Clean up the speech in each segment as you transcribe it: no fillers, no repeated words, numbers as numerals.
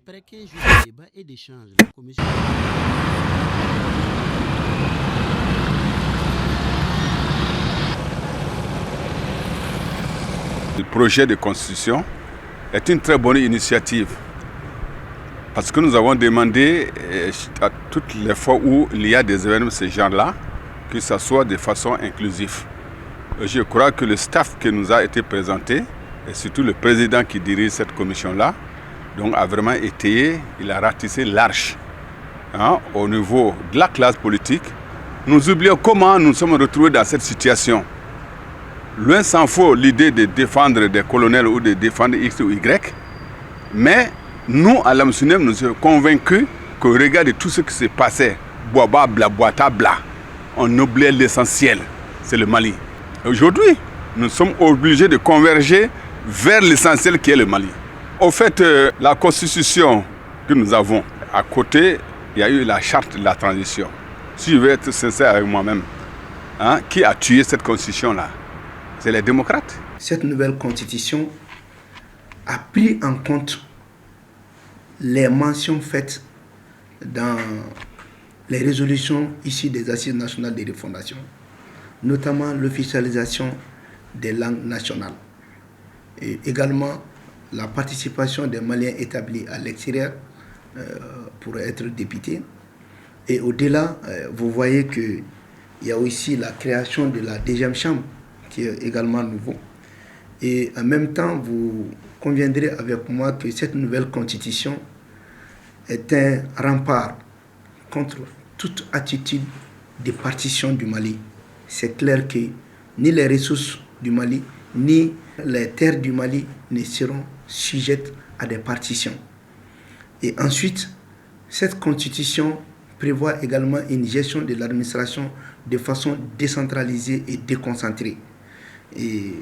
Après 15 jours de débat et d'échange, la commission... Le projet de constitution est une très bonne initiative parce que nous avons demandé à toutes les fois où il y a des événements de ce genre-là que ça soit de façon inclusive. Je crois que le staff qui nous a été présenté et surtout le président qui dirige cette commission-là donc a vraiment étayé, il a ratissé large au niveau de la classe politique. Nous oublions comment nous sommes retrouvés dans cette situation. Loin s'en faut l'idée de défendre des colonels ou de défendre X ou Y, mais nous, à l'AMSUNEM, nous sommes convaincus qu'au regard de tout ce qui s'est passé, boaba, bla, boita, bla, on oubliait l'essentiel, c'est le Mali. Aujourd'hui, nous sommes obligés de converger vers l'essentiel qui est le Mali. Au fait, la constitution que nous avons, à côté, il y a eu la charte de la transition. Si je veux être sincère avec moi-même, qui a tué cette constitution-là? C'est les démocrates. Cette nouvelle constitution a pris en compte les mentions faites dans les résolutions issues des Assises nationales de refondation, notamment l'officialisation des langues nationales et également la participation des Maliens établis à l'extérieur pour être députés. Et au-delà, vous voyez qu'il y a aussi la création de la deuxième chambre, qui est également nouveau. Et en même temps, vous conviendrez avec moi que cette nouvelle constitution est un rempart contre toute attitude de partition du Mali. C'est clair que ni les ressources du Mali, ni les terres du Mali ne seront sujettes à des partitions. Et ensuite, cette constitution prévoit également une gestion de l'administration de façon décentralisée et déconcentrée. Et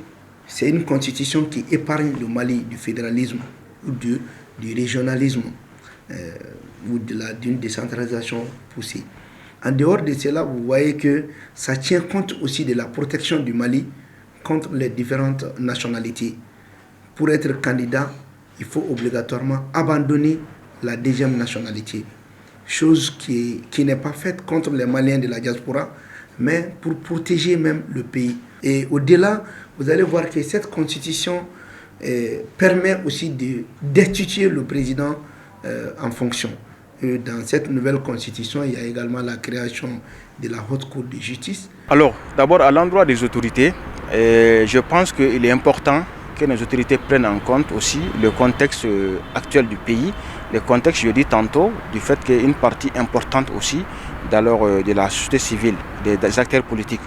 c'est une constitution qui épargne le Mali du fédéralisme ou du régionalisme ou d'une décentralisation poussée. En dehors de cela, vous voyez que ça tient compte aussi de la protection du Mali contre les différentes nationalités. Pour être candidat, il faut obligatoirement abandonner la deuxième nationalité, chose qui n'est pas faite contre les Maliens de la diaspora, mais pour protéger même le pays. Et au-delà, vous allez voir que cette constitution permet aussi de destituer le président en fonction. Et dans cette nouvelle constitution, il y a également la création de la Haute Cour de justice. Alors, d'abord, à l'endroit des autorités, je pense qu'il est important que nos autorités prennent en compte aussi le contexte actuel du pays, le contexte, je dis tantôt, du fait qu'une partie importante aussi de la société civile, des acteurs politiques,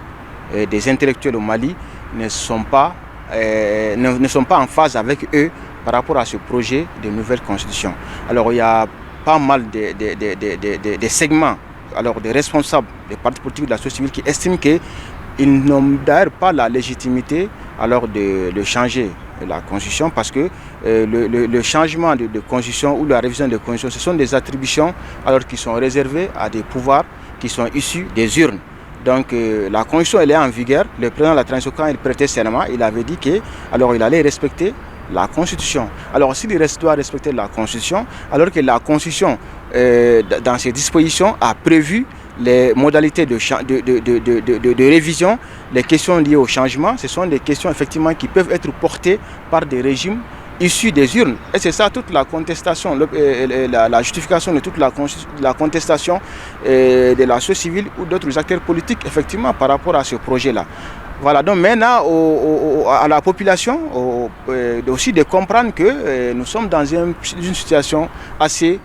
des intellectuels au Mali ne sont pas en phase avec eux par rapport à ce projet de nouvelle constitution. Alors il y a pas mal de segments, alors des responsables des partis politiques de la société civile qui estiment qu'ils n'ont d'ailleurs pas la légitimité alors de changer la constitution parce que le changement de constitution ou la révision de constitution, ce sont des attributions alors qui sont réservées à des pouvoirs qui sont issus des urnes. Donc la constitution elle est en vigueur. Le président de la transition, quand il prêtait serment, il avait dit qu'il allait respecter la constitution. Alors s'il doit respecter la constitution, alors que la constitution dans ses dispositions a prévu les modalités de révision, les questions liées au changement, ce sont des questions effectivement qui peuvent être portées par des régimes issus des urnes. Et c'est ça toute la contestation, la justification de toute la contestation de la société civile ou d'autres acteurs politiques effectivement par rapport à ce projet-là. Voilà, donc maintenant à la population aussi de comprendre que nous sommes dans une situation assez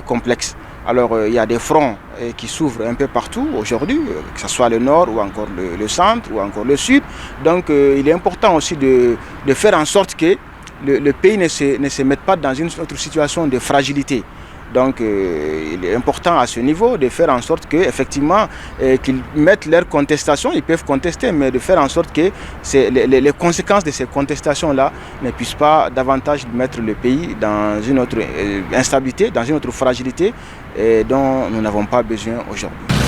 complexe. Alors il y a des fronts qui s'ouvrent un peu partout aujourd'hui, que ce soit le nord ou encore le centre ou encore le sud. Donc il est important aussi de faire en sorte que le pays ne se mette pas dans une autre situation de fragilité. Donc il est important à ce niveau de faire en sorte qu'effectivement qu'ils mettent leurs contestations, ils peuvent contester, mais de faire en sorte que les conséquences de ces contestations-là ne puissent pas davantage mettre le pays dans une autre instabilité, dans une autre fragilité dont nous n'avons pas besoin aujourd'hui.